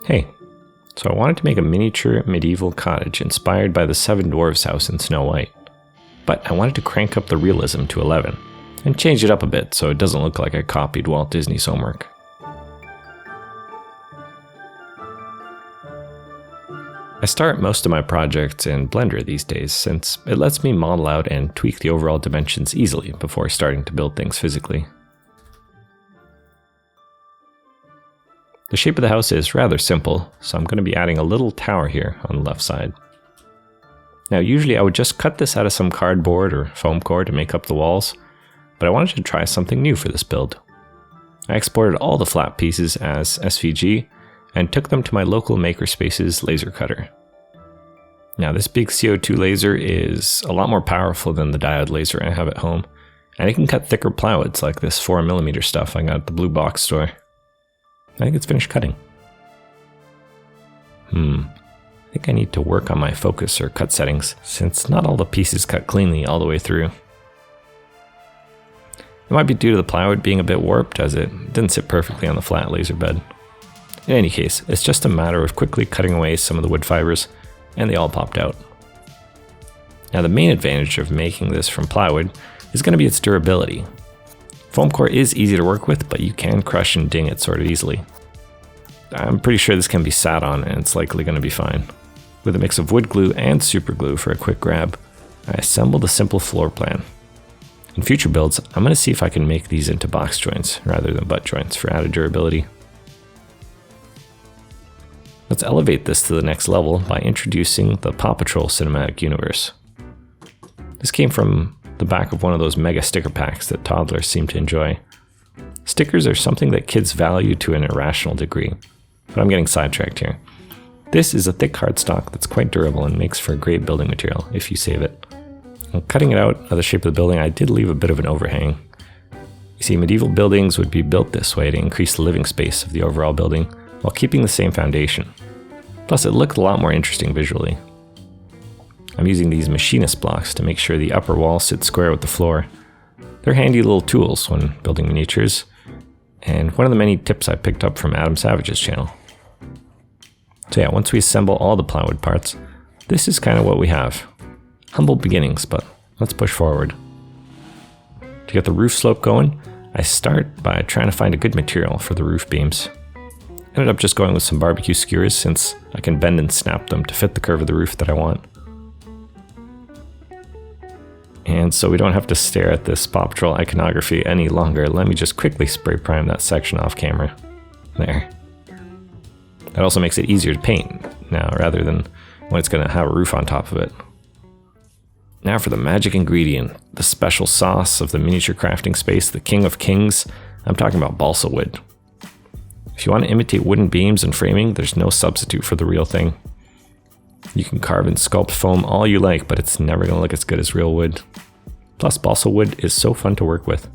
Hey, so I wanted to make a miniature medieval cottage inspired by the Seven Dwarfs house in Snow White. But I wanted to crank up the realism to 11 and change it up a bit so it doesn't look like I copied Walt Disney's homework. I start most of my projects in Blender these days since it lets me model out and tweak the overall dimensions easily before starting to build things physically. The shape of the house is rather simple, so I'm going to be adding a little tower here on the left side. Now usually I would just cut this out of some cardboard or foam core to make up the walls, but I wanted to try something new for this build. I exported all the flat pieces as SVG and took them to my local makerspace's laser cutter. Now this big CO2 laser is a lot more powerful than the diode laser I have at home, and it can cut thicker plywoods like this 4mm stuff I got at the Blue Box store. I think it's finished cutting. I think I need to work on my focus or cut settings, since not all the pieces cut cleanly all the way through. It might be due to the plywood being a bit warped, as it didn't sit perfectly on the flat laser bed. In any case, it's just a matter of quickly cutting away some of the wood fibers, and they all popped out. Now the main advantage of making this from plywood is going to be its durability. Foam core is easy to work with, but you can crush and ding it sort of easily. I'm pretty sure this can be sat on and it's likely going to be fine. With a mix of wood glue and super glue for a quick grab, I assembled a simple floor plan. In future builds, I'm going to see if I can make these into box joints rather than butt joints for added durability. Let's elevate this to the next level by introducing the Paw Patrol cinematic universe. This came from the back of one of those mega sticker packs that toddlers seem to enjoy. Stickers are something that kids value to an irrational degree, but I'm getting sidetracked here. This is a thick cardstock that's quite durable and makes for a great building material if you save it. When cutting it out of the shape of the building, I did leave a bit of an overhang. You see, medieval buildings would be built this way to increase the living space of the overall building while keeping the same foundation. Plus, it looked a lot more interesting visually. I'm using these machinist blocks to make sure the upper wall sits square with the floor. They're handy little tools when building miniatures, and one of the many tips I picked up from Adam Savage's channel. So yeah, once we assemble all the plywood parts, this is kind of what we have. Humble beginnings, but let's push forward. To get the roof slope going, I start by trying to find a good material for the roof beams. Ended up just going with some barbecue skewers since I can bend and snap them to fit the curve of the roof that I want. And so we don't have to stare at this Paw Patrol iconography any longer, let me just quickly spray prime that section off camera. There. That also makes it easier to paint now rather than when it's going to have a roof on top of it. Now for the magic ingredient, the special sauce of the miniature crafting space, the king of kings. I'm talking about balsa wood. If you want to imitate wooden beams and framing, there's no substitute for the real thing. You can carve and sculpt foam all you like, but it's never going to look as good as real wood. Plus, balsa wood is so fun to work with.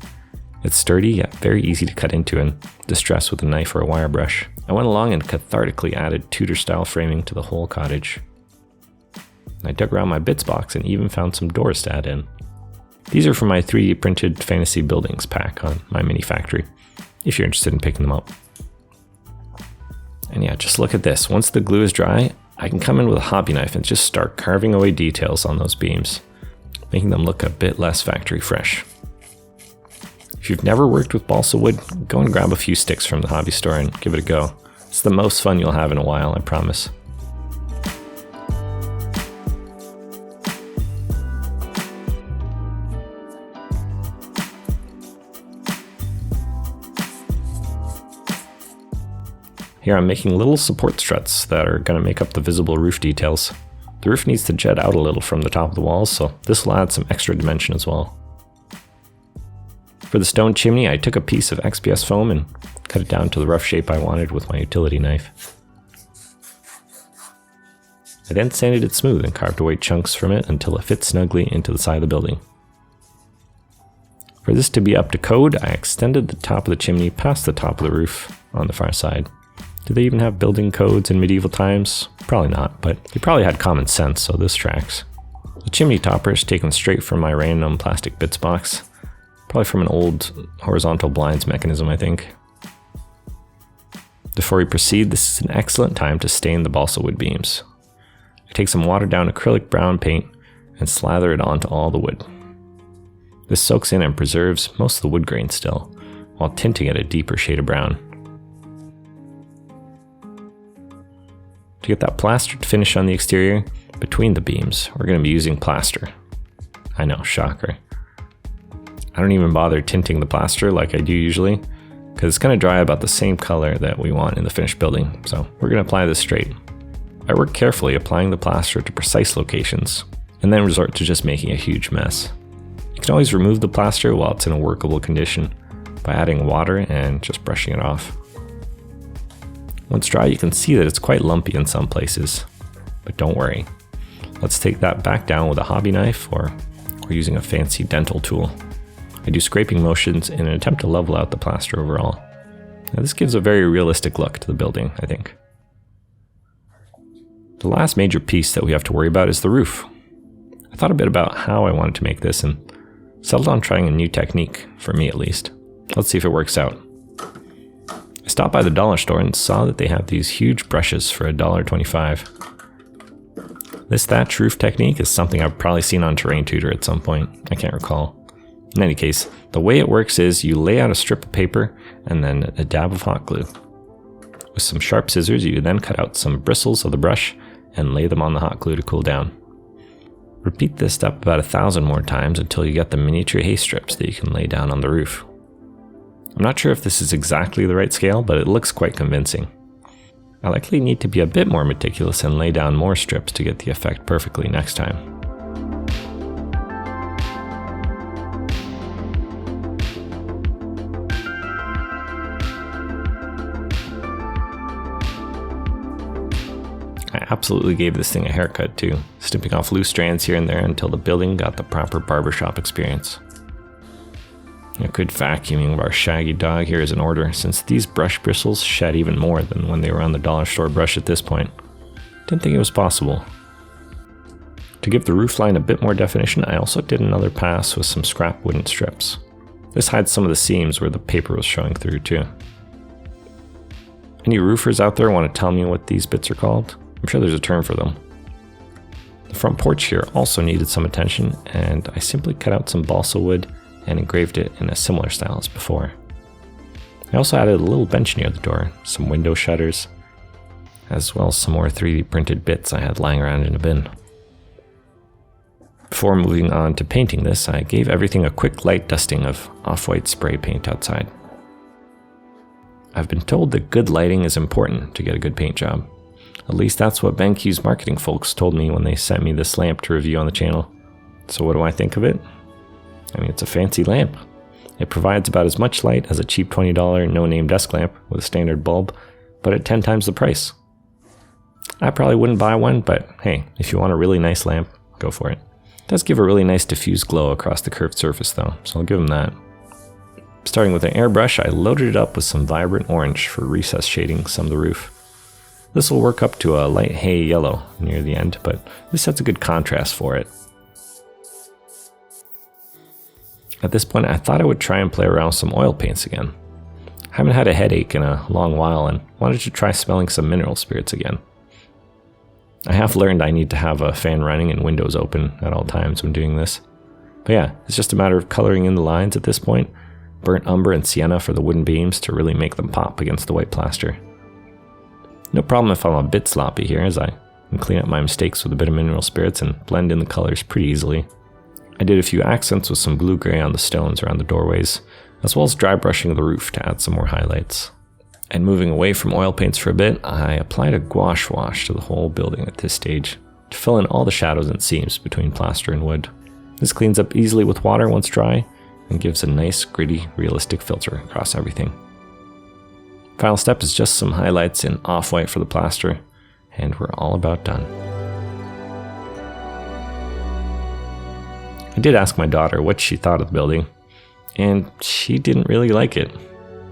It's sturdy yet very easy to cut into and distress with a knife or a wire brush. I went along and cathartically added Tudor-style framing to the whole cottage. I dug around my bits box and even found some doors to add in. These are from my 3D printed fantasy buildings pack on my mini factory, if you're interested in picking them up. And yeah, just look at this. Once the glue is dry, I can come in with a hobby knife and just start carving away details on those beams, making them look a bit less factory fresh. If you've never worked with balsa wood, go and grab a few sticks from the hobby store and give it a go. It's the most fun you'll have in a while, I promise. Here I'm making little support struts that are going to make up the visible roof details. The roof needs to jut out a little from the top of the walls, so this will add some extra dimension as well. For the stone chimney, I took a piece of XPS foam and cut it down to the rough shape I wanted with my utility knife. I then sanded it smooth and carved away chunks from it until it fit snugly into the side of the building. For this to be up to code, I extended the top of the chimney past the top of the roof on the far side. Did they even have building codes in medieval times? Probably not, but they probably had common sense, so this tracks. The chimney topper is taken straight from my random plastic bits box. Probably from an old horizontal blinds mechanism, I think. Before we proceed, this is an excellent time to stain the balsa wood beams. I take some watered down acrylic brown paint and slather it onto all the wood. This soaks in and preserves most of the wood grain still, while tinting it a deeper shade of brown. To get that plastered finish on the exterior, between the beams, we're going to be using plaster. I know, shocker. I don't even bother tinting the plaster like I do usually, because it's going to dry about the same color that we want in the finished building, so we're going to apply this straight. I work carefully applying the plaster to precise locations, and then resort to just making a huge mess. You can always remove the plaster while it's in a workable condition by adding water and just brushing it off. Once dry, you can see that it's quite lumpy in some places, but don't worry. Let's take that back down with a hobby knife, or we're using a fancy dental tool. I do scraping motions in an attempt to level out the plaster overall. Now, this gives a very realistic look to the building, I think. The last major piece that we have to worry about is the roof. I thought a bit about how I wanted to make this and settled on trying a new technique, for me at least. Let's see if it works out. I stopped by the dollar store and saw that they have these huge brushes for $1.25. This thatch roof technique is something I've probably seen on Terrain Tutor at some point. I can't recall. In any case, the way it works is you lay out a strip of paper and then a dab of hot glue. With some sharp scissors, you then cut out some bristles of the brush and lay them on the hot glue to cool down. Repeat this step about 1,000 more times until you get the miniature hay strips that you can lay down on the roof. I'm not sure if this is exactly the right scale, but it looks quite convincing. I likely need to be a bit more meticulous and lay down more strips to get the effect perfectly next time. I absolutely gave this thing a haircut too, snipping off loose strands here and there until the building got the proper barbershop experience. A good vacuuming of our shaggy dog here is in order, since these brush bristles shed even more than when they were on the dollar store brush at this point. Didn't think it was possible. To give the roof line a bit more definition, I also did another pass with some scrap wooden strips. This hides some of the seams where the paper was showing through too. Any roofers out there want to tell me what these bits are called? I'm sure there's a term for them. The front porch here also needed some attention, and I simply cut out some balsa wood and engraved it in a similar style as before. I also added a little bench near the door, some window shutters, as well as some more 3D printed bits I had lying around in a bin. Before moving on to painting this, I gave everything a quick light dusting of off-white spray paint outside. I've been told that good lighting is important to get a good paint job. At least that's what BenQ's marketing folks told me when they sent me this lamp to review on the channel. So what do I think of it? I mean, it's a fancy lamp. It provides about as much light as a cheap $20 no-name desk lamp with a standard bulb, but at 10 times the price. I probably wouldn't buy one, but hey, if you want a really nice lamp, go for it. It does give a really nice diffused glow across the curved surface though, so I'll give them that. Starting with an airbrush, I loaded it up with some vibrant orange for recess shading some of the roof. This will work up to a light hay yellow near the end, but this sets a good contrast for it. At this point, I thought I would try and play around with some oil paints again. I haven't had a headache in a long while and wanted to try smelling some mineral spirits again. I have learned I need to have a fan running and windows open at all times when doing this. But yeah, it's just a matter of coloring in the lines at this point, burnt umber and sienna for the wooden beams to really make them pop against the white plaster. No problem if I'm a bit sloppy here, as I can clean up my mistakes with a bit of mineral spirits and blend in the colors pretty easily. I did a few accents with some blue gray on the stones around the doorways, as well as dry brushing the roof to add some more highlights. And moving away from oil paints for a bit, I applied a gouache wash to the whole building at this stage to fill in all the shadows and seams between plaster and wood. This cleans up easily with water once dry and gives a nice, gritty, realistic filter across everything. Final step is just some highlights in off-white for the plaster, and we're all about done. I did ask my daughter what she thought of the building, and she didn't really like it.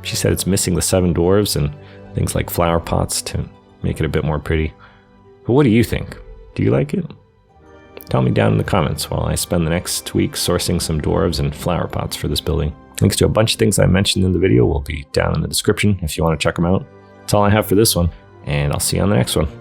She said it's missing the 7 dwarves and things like flower pots to make it a bit more pretty. But what do you think? Do you like it? Tell me down in the comments while I spend the next week sourcing some dwarves and flower pots for this building. Links to a bunch of things I mentioned in the video will be down in the description if you want to check them out. That's all I have for this one, and I'll see you on the next one.